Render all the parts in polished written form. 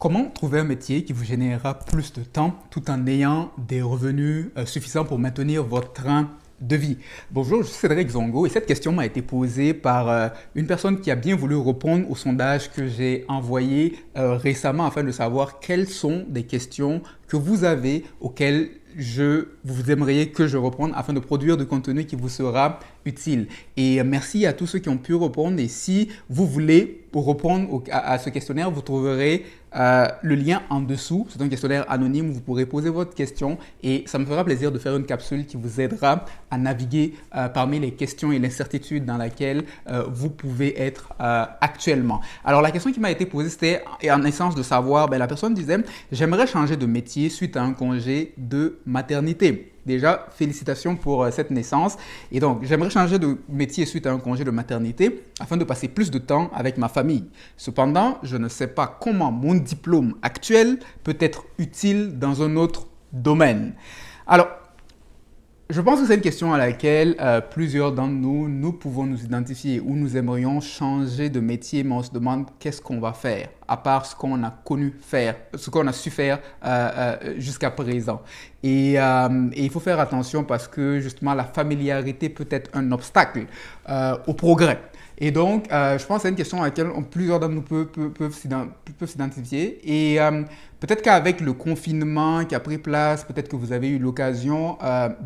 Comment trouver un métier qui vous générera plus de temps tout en ayant des revenus suffisants pour maintenir votre train de vie? Bonjour, je suis Cédric Zongo et cette question m'a été posée par une personne qui a bien voulu répondre au sondage que j'ai envoyé récemment afin de savoir quelles sont des questions que vous avez auxquelles vous aimeriez que je réponde afin de produire du contenu qui vous sera utile. Et merci à tous ceux qui ont pu répondre. Et si vous voulez répondre à ce questionnaire, vous trouverez le lien en dessous. C'est un questionnaire anonyme où vous pourrez poser votre question et ça me fera plaisir de faire une capsule qui vous aidera à naviguer parmi les questions et l'incertitude dans laquelle vous pouvez être actuellement. Alors la question qui m'a été posée, c'était en essence de savoir, la personne disait « J'aimerais changer de métier suite à un congé de maternité ». Déjà, félicitations pour cette naissance. Et donc, j'aimerais changer de métier suite à un congé de maternité afin de passer plus de temps avec ma famille. Cependant, je ne sais pas comment mon diplôme actuel peut être utile dans un autre domaine. Alors, je pense que c'est une question à laquelle plusieurs d'entre nous pouvons nous identifier ou nous aimerions changer de métier, mais on se demande qu'est-ce qu'on va faire à part ce qu'on a connu faire, ce qu'on a su faire jusqu'à présent. Et il faut faire attention parce que justement la familiarité peut être un obstacle au progrès. Et donc, je pense que c'est une question à laquelle plusieurs d'entre nous peuvent s'identifier. Et peut-être qu'avec le confinement qui a pris place, peut-être que vous avez eu l'occasion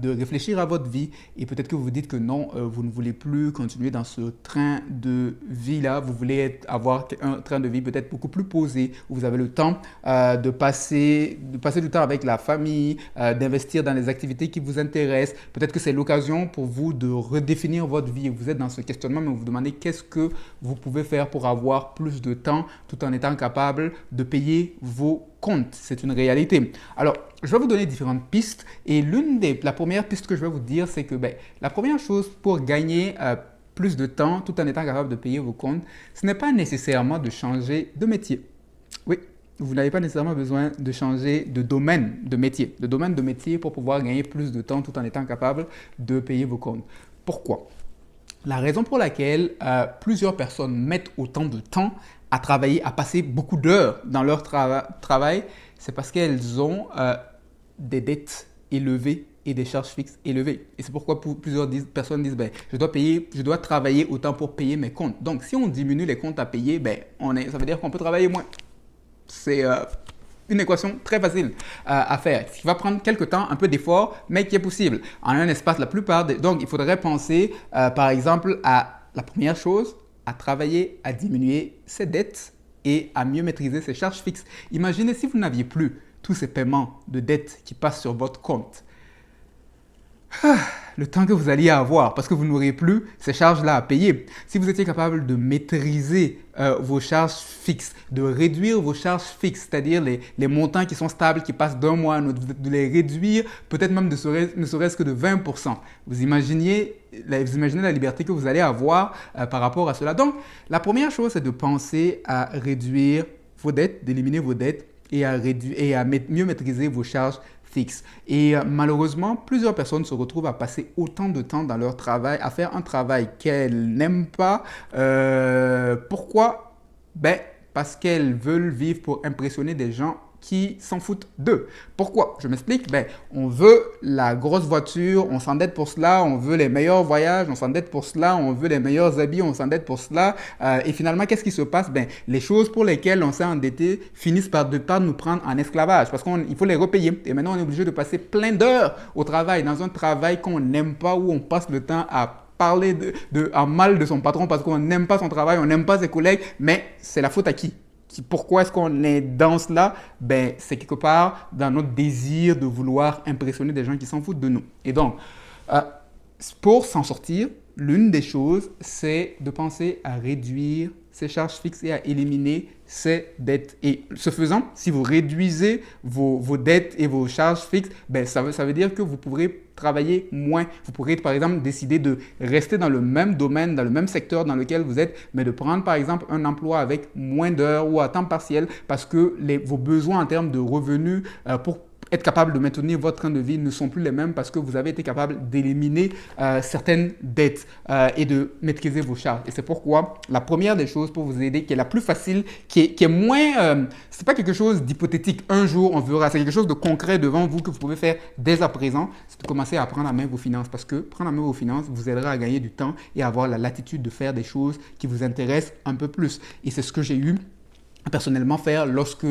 de réfléchir à votre vie et peut-être que vous vous dites que non, vous ne voulez plus continuer dans ce train de vie-là. Vous voulez avoir un train de vie peut-être beaucoup plus posé, où vous avez le temps de passer du temps avec la famille, d'investir dans les activités qui vous intéressent. Peut-être que c'est l'occasion pour vous de redéfinir votre vie. Vous êtes dans ce questionnement, mais vous vous demandez qu'est-ce que vous pouvez faire pour avoir plus de temps tout en étant capable de payer vos comptes. C'est une réalité. Alors, je vais vous donner différentes pistes et la première piste que je vais vous dire, c'est que la première chose pour gagner plus de temps tout en étant capable de payer vos comptes, ce n'est pas nécessairement de changer de métier. Oui, vous n'avez pas nécessairement besoin de changer de domaine de métier pour pouvoir gagner plus de temps tout en étant capable de payer vos comptes. Pourquoi? La raison pour laquelle plusieurs personnes mettent autant de temps à travailler, à passer beaucoup d'heures dans leur travail, c'est parce qu'elles ont des dettes élevées et des charges fixes élevées. Et c'est pourquoi plusieurs personnes disent je dois travailler autant pour payer mes comptes. Donc, si on diminue les comptes à payer, ça veut dire qu'on peut travailler moins. C'est une équation très facile à faire, qui va prendre quelques temps, un peu d'effort, mais qui est possible. En un espace, donc, il faudrait penser, par exemple, à la première chose, à travailler, à diminuer ses dettes et à mieux maîtriser ses charges fixes. Imaginez si vous n'aviez plus tous ces paiements de dettes qui passent sur votre compte. Le temps que vous alliez avoir parce que vous n'aurez plus ces charges-là à payer. Si vous étiez capable de maîtriser vos charges fixes, de réduire vos charges fixes, c'est-à-dire les montants qui sont stables, qui passent d'un mois à un autre, de les réduire peut-être même ne serait-ce que de 20%. Vous imaginez la liberté que vous allez avoir par rapport à cela. Donc, la première chose, c'est de penser à réduire vos dettes, d'éliminer vos dettes et à mieux maîtriser vos charges fixes. Et malheureusement, plusieurs personnes se retrouvent à passer autant de temps dans leur travail, à faire un travail qu'elles n'aiment pas. Pourquoi? Parce qu'elles veulent vivre pour impressionner des gens qui s'en foutent d'eux. Pourquoi? Je m'explique. On veut la grosse voiture, on s'endette pour cela, on veut les meilleurs voyages, on s'endette pour cela, on veut les meilleurs habits, on s'endette pour cela. Et finalement, qu'est-ce qui se passe? Les choses pour lesquelles on s'est endetté finissent par nous prendre en esclavage parce qu'il faut les repayer. Et maintenant, on est obligé de passer plein d'heures au travail, dans un travail qu'on n'aime pas, où on passe le temps à parler en mal de son patron parce qu'on n'aime pas son travail, on n'aime pas ses collègues, mais c'est la faute à qui? Pourquoi est-ce qu'on est dans cela? C'est quelque part dans notre désir de vouloir impressionner des gens qui s'en foutent de nous. Et donc, pour s'en sortir, l'une des choses, c'est de penser à réduire ses charges fixes et à éliminer ses dettes. Et ce faisant, si vous réduisez vos dettes et vos charges fixes, ça veut dire que vous pourrez travailler moins. Vous pourrez, par exemple, décider de rester dans le même domaine, dans le même secteur dans lequel vous êtes, mais de prendre, par exemple, un emploi avec moins d'heures ou à temps partiel parce que vos besoins en termes de revenus pour être capable de maintenir votre train de vie ne sont plus les mêmes parce que vous avez été capable d'éliminer certaines dettes et de maîtriser vos charges. Et c'est pourquoi la première des choses pour vous aider, qui est la plus facile, qui est moins... c'est pas quelque chose d'hypothétique, un jour on verra, c'est quelque chose de concret devant vous que vous pouvez faire dès à présent, c'est de commencer à prendre en main vos finances. Parce que prendre en main vos finances vous aidera à gagner du temps et à avoir la latitude de faire des choses qui vous intéressent un peu plus. Et c'est ce que j'ai eu personnellement faire lorsque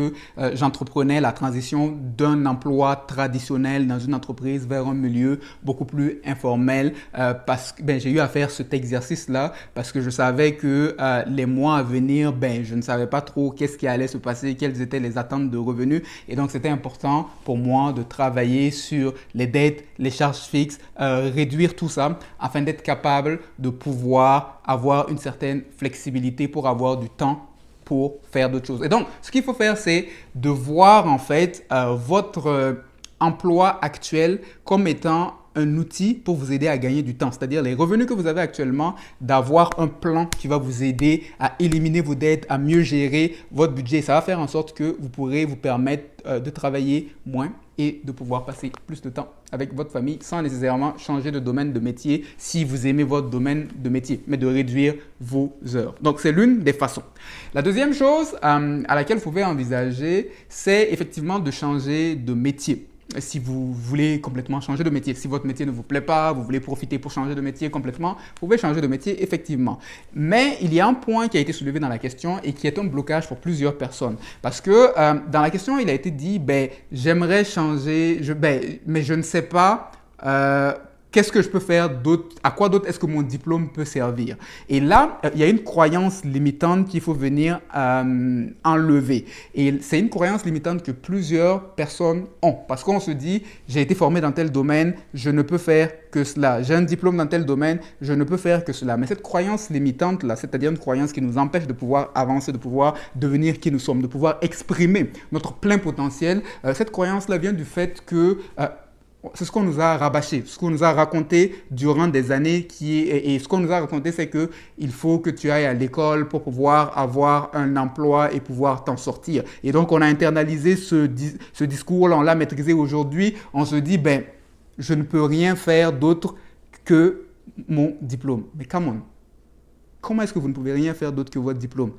j'entreprenais la transition d'un emploi traditionnel dans une entreprise vers un milieu beaucoup plus informel parce que j'ai eu à faire cet exercice-là parce que je savais que les mois à venir, je ne savais pas trop qu'est-ce qui allait se passer, quelles étaient les attentes de revenus et donc c'était important pour moi de travailler sur les dettes, les charges fixes, réduire tout ça afin d'être capable de pouvoir avoir une certaine flexibilité pour avoir du temps pour faire d'autres choses. Et donc, ce qu'il faut faire, c'est de voir en fait votre emploi actuel comme étant un outil pour vous aider à gagner du temps. C'est-à-dire les revenus que vous avez actuellement, d'avoir un plan qui va vous aider à éliminer vos dettes, à mieux gérer votre budget. Ça va faire en sorte que vous pourrez vous permettre de travailler moins et de pouvoir passer plus de temps avec votre famille sans nécessairement changer de domaine de métier si vous aimez votre domaine de métier, mais de réduire vos heures. Donc, c'est l'une des façons. La deuxième chose à laquelle vous pouvez envisager, c'est effectivement de changer de métier. Si vous voulez complètement changer de métier, si votre métier ne vous plaît pas, vous voulez profiter pour changer de métier complètement, vous pouvez changer de métier effectivement. Mais il y a un point qui a été soulevé dans la question et qui est un blocage pour plusieurs personnes. Parce que dans la question, il a été dit, j'aimerais changer, mais je ne sais pas qu'est-ce que je peux faire d'autre? À quoi d'autre est-ce que mon diplôme peut servir? Et là, il y a une croyance limitante qu'il faut venir enlever. Et c'est une croyance limitante que plusieurs personnes ont. Parce qu'on se dit, j'ai été formé dans tel domaine, je ne peux faire que cela. J'ai un diplôme dans tel domaine, je ne peux faire que cela. Mais cette croyance limitante-là, c'est-à-dire une croyance qui nous empêche de pouvoir avancer, de pouvoir devenir qui nous sommes, de pouvoir exprimer notre plein potentiel, cette croyance-là vient du fait que... c'est ce qu'on nous a rabâché, ce qu'on nous a raconté durant des années et ce qu'on nous a raconté, c'est qu'il faut que tu ailles à l'école pour pouvoir avoir un emploi et pouvoir t'en sortir. Et donc, on a internalisé ce discours-là, on l'a maîtrisé aujourd'hui. On se dit, je ne peux rien faire d'autre que mon diplôme. Mais come on, comment est-ce que vous ne pouvez rien faire d'autre que votre diplôme?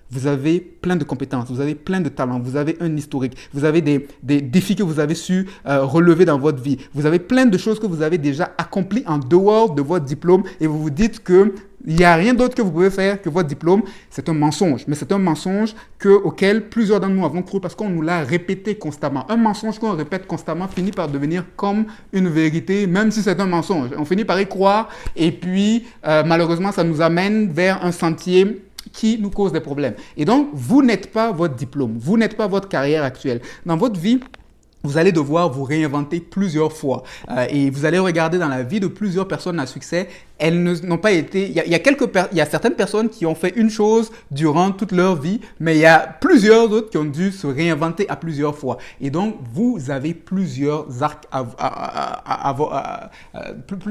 Vous avez plein de compétences, vous avez plein de talents, vous avez un historique, vous avez des défis que vous avez su relever dans votre vie. Vous avez plein de choses que vous avez déjà accomplies en dehors de votre diplôme et vous vous dites qu'il n'y a rien d'autre que vous pouvez faire que votre diplôme. C'est un mensonge, mais c'est un mensonge auquel plusieurs d'entre nous avons cru parce qu'on nous l'a répété constamment. Un mensonge qu'on répète constamment finit par devenir comme une vérité, même si c'est un mensonge. On finit par y croire et puis malheureusement, ça nous amène vers un sentier qui nous cause des problèmes. Et donc, vous n'êtes pas votre diplôme, vous n'êtes pas votre carrière actuelle. Dans votre vie, vous allez devoir vous réinventer plusieurs fois et vous allez regarder dans la vie de plusieurs personnes à succès, elles n'ont pas été... Il y a certaines personnes qui ont fait une chose durant toute leur vie, mais il y a plusieurs autres qui ont dû se réinventer à plusieurs fois. Et donc, vous avez plusieurs arcs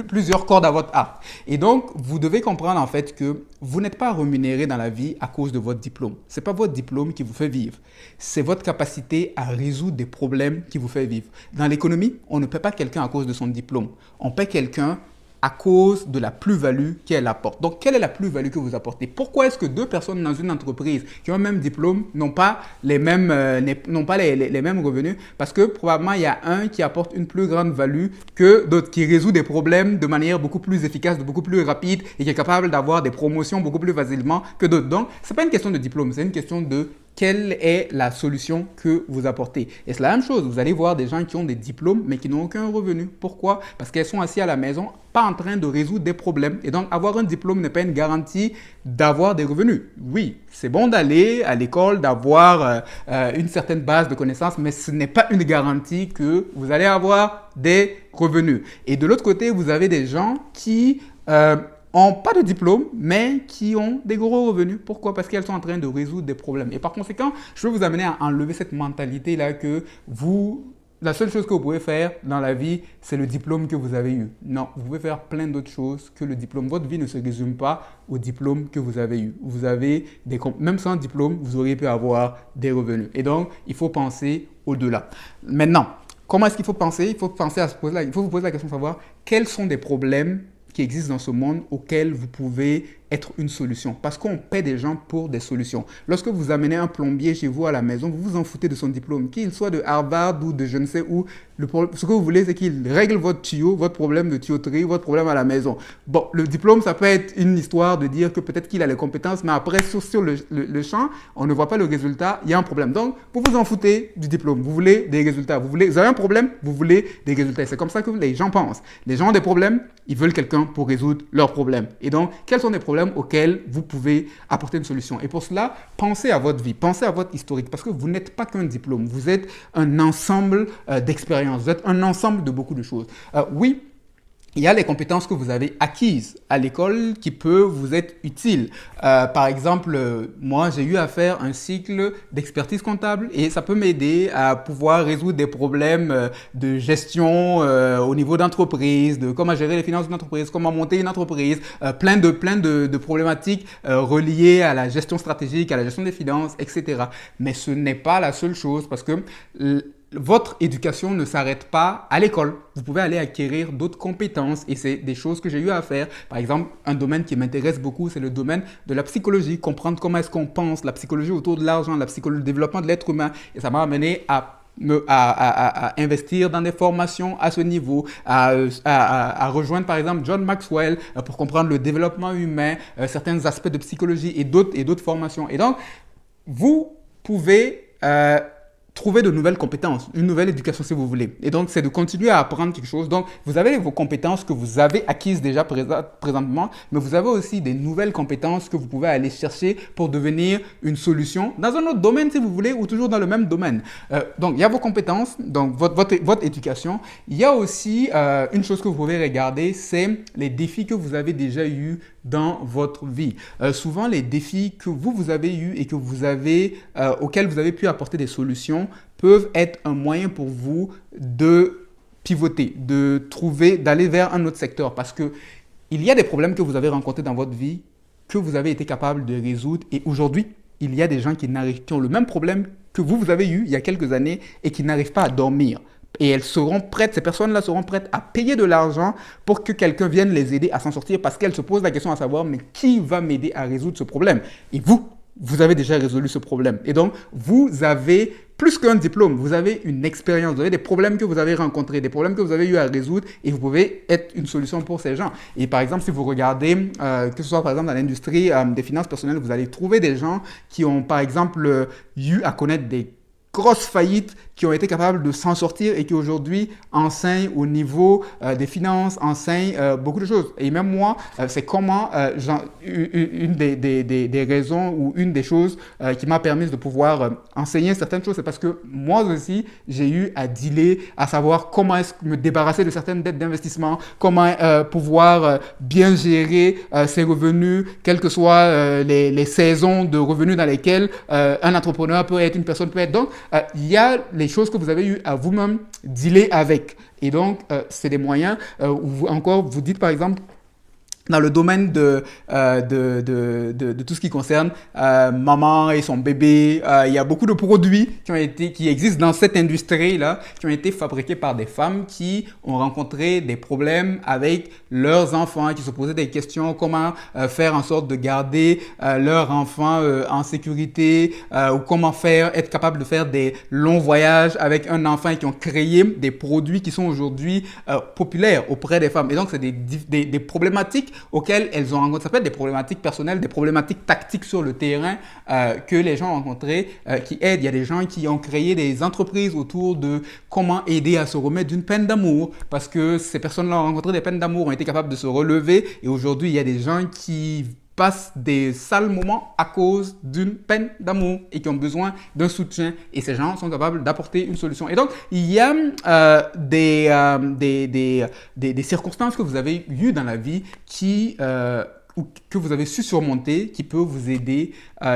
plusieurs cordes à votre arc. Et donc, vous devez comprendre en fait que vous n'êtes pas rémunéré dans la vie à cause de votre diplôme. Ce n'est pas votre diplôme qui vous fait vivre. C'est votre capacité à résoudre des problèmes qui vous fait vivre. Dans l'économie, on ne paie pas quelqu'un à cause de son diplôme. On paie quelqu'un à cause de la plus-value qu'elle apporte. Donc, quelle est la plus-value que vous apportez? Pourquoi est-ce que deux personnes dans une entreprise qui ont le même diplôme n'ont pas les mêmes revenus? Parce que probablement, il y a un qui apporte une plus grande value que d'autres, qui résout des problèmes de manière beaucoup plus efficace, beaucoup plus rapide et qui est capable d'avoir des promotions beaucoup plus facilement que d'autres. Donc, ce n'est pas une question de diplôme, c'est une question de quelle est la solution que vous apportez. Et c'est la même chose, vous allez voir des gens qui ont des diplômes mais qui n'ont aucun revenu. Pourquoi? Parce qu'elles sont assis à la maison, pas en train de résoudre des problèmes. Et donc, avoir un diplôme n'est pas une garantie d'avoir des revenus. Oui, c'est bon d'aller à l'école, d'avoir une certaine base de connaissances, mais ce n'est pas une garantie que vous allez avoir des revenus. Et de l'autre côté, vous avez des gens qui... n'ont pas de diplôme, mais qui ont des gros revenus. Pourquoi? Parce qu'elles sont en train de résoudre des problèmes. Et par conséquent, je veux vous amener à enlever cette mentalité-là que la seule chose que vous pouvez faire dans la vie, c'est le diplôme que vous avez eu. Non, vous pouvez faire plein d'autres choses que le diplôme. Votre vie ne se résume pas au diplôme que vous avez eu. Même sans diplôme, vous auriez pu avoir des revenus. Et donc, il faut penser au-delà. Maintenant, comment est-ce qu'il faut penser? Il faut penser à se poser il faut vous poser la question de savoir quels sont des problèmes qui existent dans ce monde auxquels vous pouvez être une solution. Parce qu'on paie des gens pour des solutions. Lorsque vous amenez un plombier chez vous à la maison, vous vous en foutez de son diplôme, qu'il soit de Harvard ou de je ne sais où. Ce que vous voulez, c'est qu'il règle votre tuyau, votre problème de tuyauterie, votre problème à la maison. Bon, le diplôme, ça peut être une histoire de dire que peut-être qu'il a les compétences, mais après, sur le champ, on ne voit pas le résultat, il y a un problème. Donc, vous vous en foutez du diplôme. Vous voulez des résultats. Vous avez un problème, vous voulez des résultats. C'est comme ça que les gens pensent. Les gens ont des problèmes, ils veulent quelqu'un pour résoudre leurs problèmes. Et donc, quels sont les problèmes auxquels vous pouvez apporter une solution? Et pour cela, pensez à votre vie, pensez à votre historique, parce que vous n'êtes pas qu'un diplôme, vous êtes un ensemble d'expériences, vous êtes un ensemble de beaucoup de choses. Oui, il y a les compétences que vous avez acquises à l'école qui peuvent vous être utiles. Par exemple, moi, j'ai eu à faire un cycle d'expertise comptable et ça peut m'aider à pouvoir résoudre des problèmes de gestion au niveau d'entreprise, de comment gérer les finances d'une entreprise, comment monter une entreprise, plein de problématiques reliées à la gestion stratégique, à la gestion des finances, etc. Mais ce n'est pas la seule chose parce que votre éducation ne s'arrête pas à l'école. Vous pouvez aller acquérir d'autres compétences et c'est des choses que j'ai eu à faire. Par exemple, un domaine qui m'intéresse beaucoup, c'est le domaine de la psychologie. Comprendre comment est-ce qu'on pense, la psychologie autour de l'argent, la psychologie, le développement de l'être humain. Et ça m'a amené à investir dans des formations à ce niveau, à rejoindre par exemple John Maxwell pour comprendre le développement humain, certains aspects de psychologie et d'autres formations. Et donc, vous pouvez trouver de nouvelles compétences, une nouvelle éducation si vous voulez. Et donc, c'est de continuer à apprendre quelque chose. Donc, vous avez vos compétences que vous avez acquises déjà présentement, mais vous avez aussi des nouvelles compétences que vous pouvez aller chercher pour devenir une solution dans un autre domaine si vous voulez, ou toujours dans le même domaine. Donc, il y a vos compétences, donc votre éducation. Il y a aussi une chose que vous pouvez regarder, c'est les défis que vous avez déjà eus dans votre vie. Souvent, les défis que vous avez eus et auxquels vous avez pu apporter des solutions peuvent être un moyen pour vous de pivoter, d'aller vers un autre secteur parce que il y a des problèmes que vous avez rencontrés dans votre vie que vous avez été capable de résoudre et aujourd'hui, il y a des gens qui ont le même problème que vous avez eu il y a quelques années et qui n'arrivent pas à dormir. Et ces personnes-là seront prêtes à payer de l'argent pour que quelqu'un vienne les aider à s'en sortir parce qu'elles se posent la question à savoir, mais qui va m'aider à résoudre ce problème? Et vous avez déjà résolu ce problème. Et donc, vous avez plus qu'un diplôme, vous avez une expérience, vous avez des problèmes que vous avez rencontrés, des problèmes que vous avez eu à résoudre et vous pouvez être une solution pour ces gens. Et par exemple, si vous regardez, que ce soit par exemple dans l'industrie des finances personnelles, vous allez trouver des gens qui ont par exemple eu à connaître des grosses faillites, qui ont été capables de s'en sortir et qui aujourd'hui enseignent au niveau des finances, enseignent beaucoup de choses. Et même moi, c'est comment une des raisons ou une des choses qui m'a permis de pouvoir enseigner certaines choses, c'est parce que moi aussi, j'ai eu à dealer, à savoir comment est-ce me débarrasser de certaines dettes d'investissement, comment pouvoir bien gérer ses revenus, quelles que soient les saisons de revenus dans lesquelles un entrepreneur peut être, une personne peut être. Donc, il y a les choses que vous avez eu à vous-même dealer avec. Et donc, c'est des moyens où vous dites par exemple, dans le domaine de tout ce qui concerne maman et son bébé, il y a beaucoup de produits qui existent dans cette industrie-là, qui ont été fabriqués par des femmes qui ont rencontré des problèmes avec leurs enfants, qui se posaient des questions, comment faire en sorte de garder leur enfant en sécurité, ou comment être capable de faire des longs voyages avec un enfant et qui ont créé des produits qui sont aujourd'hui populaires auprès des femmes. Et donc, c'est des problématiques auxquelles elles ont rencontré. Ça peut être des problématiques personnelles, des problématiques tactiques sur le terrain que les gens ont rencontrées qui aident. Il y a des gens qui ont créé des entreprises autour de comment aider à se remettre d'une peine d'amour parce que ces personnes-là ont rencontré des peines d'amour, ont été capables de se relever et aujourd'hui, il y a des gens qui passent des sales moments à cause d'une peine d'amour et qui ont besoin d'un soutien et ces gens sont capables d'apporter une solution. Et donc, il y a des circonstances que vous avez eues dans la vie qui ou que vous avez su surmonter qui peut vous aider,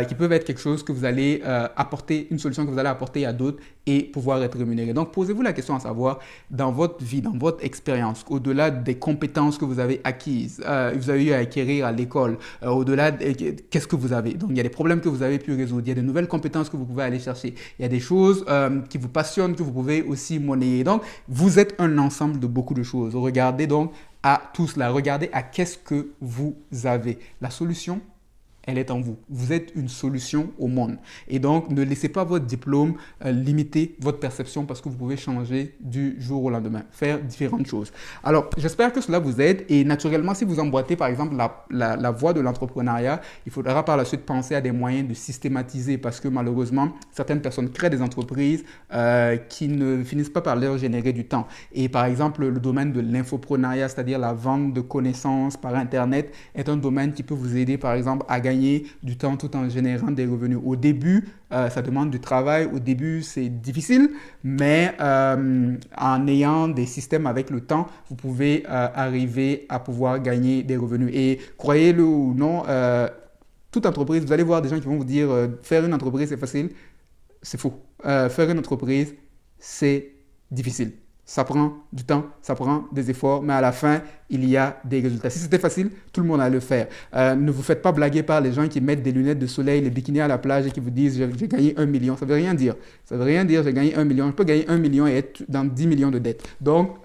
qui peuvent être quelque chose que vous allez apporter, une solution que vous allez apporter à d'autres et pouvoir être rémunéré. Donc, posez-vous la question à savoir, dans votre vie, dans votre expérience, au-delà des compétences que vous avez acquises, vous avez eu à acquérir à l'école, au-delà de qu'est-ce que vous avez. Donc, il y a des problèmes que vous avez pu résoudre, il y a de nouvelles compétences que vous pouvez aller chercher, il y a des choses qui vous passionnent, que vous pouvez aussi monnayer. Donc, vous êtes un ensemble de beaucoup de choses. Regardez donc à tout cela. Regardez à qu'est-ce que vous avez. La solution, elle est en vous. Vous êtes une solution au monde. Et donc, ne laissez pas votre diplôme limiter votre perception parce que vous pouvez changer du jour au lendemain, faire différentes choses. Alors, j'espère que cela vous aide et naturellement, si vous emboîtez par exemple la voie de l'entrepreneuriat, il faudra par la suite penser à des moyens de systématiser parce que malheureusement, certaines personnes créent des entreprises qui ne finissent pas par leur générer du temps. Et par exemple, le domaine de l'infoprenariat, c'est-à-dire la vente de connaissances par Internet, est un domaine qui peut vous aider par exemple à gagner du temps tout en générant des revenus. Au début, ça demande du travail. Au début, c'est difficile, mais en ayant des systèmes avec le temps, vous pouvez arriver à pouvoir gagner des revenus. Et croyez-le ou non, toute entreprise, vous allez voir des gens qui vont vous dire faire une entreprise, c'est facile. C'est faux. Faire une entreprise, c'est difficile. Ça prend du temps, ça prend des efforts, mais à la fin, il y a des résultats. Si c'était facile, tout le monde allait le faire. Ne vous faites pas blaguer par les gens qui mettent des lunettes de soleil, les bikinis à la plage et qui vous disent « j'ai gagné 1 million ». Ça ne veut rien dire. Ça ne veut rien dire « j'ai gagné 1 million ». Je peux gagner 1 million et être dans 10 millions de dettes. Donc,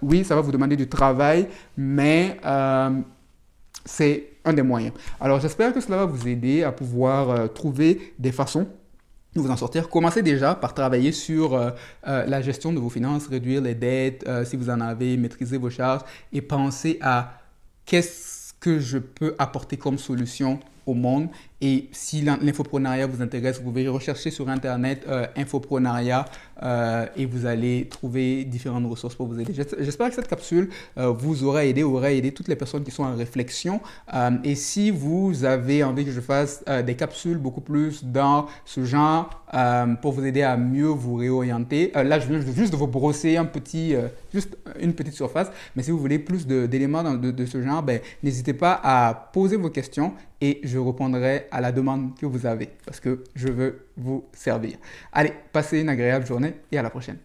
oui, ça va vous demander du travail, mais c'est un des moyens. Alors, j'espère que cela va vous aider à pouvoir trouver des façons vous en sortir. Commencez déjà par travailler sur la gestion de vos finances, réduire les dettes, si vous en avez, maîtriser vos charges et pensez à qu'est-ce que je peux apporter comme solution au monde. Et si l'infoprenariat vous intéresse, vous pouvez rechercher sur Internet infoprenariat et vous allez trouver différentes ressources pour vous aider. J'espère que cette capsule vous aura aidé toutes les personnes qui sont en réflexion. Et si vous avez envie que je fasse des capsules beaucoup plus dans ce genre pour vous aider à mieux vous réorienter, là je viens juste de vous brosser juste une petite surface, mais si vous voulez plus d'éléments de ce genre, n'hésitez pas à poser vos questions et je répondrai à la demande que vous avez parce que je veux vous servir. Allez, passez une agréable journée et à la prochaine.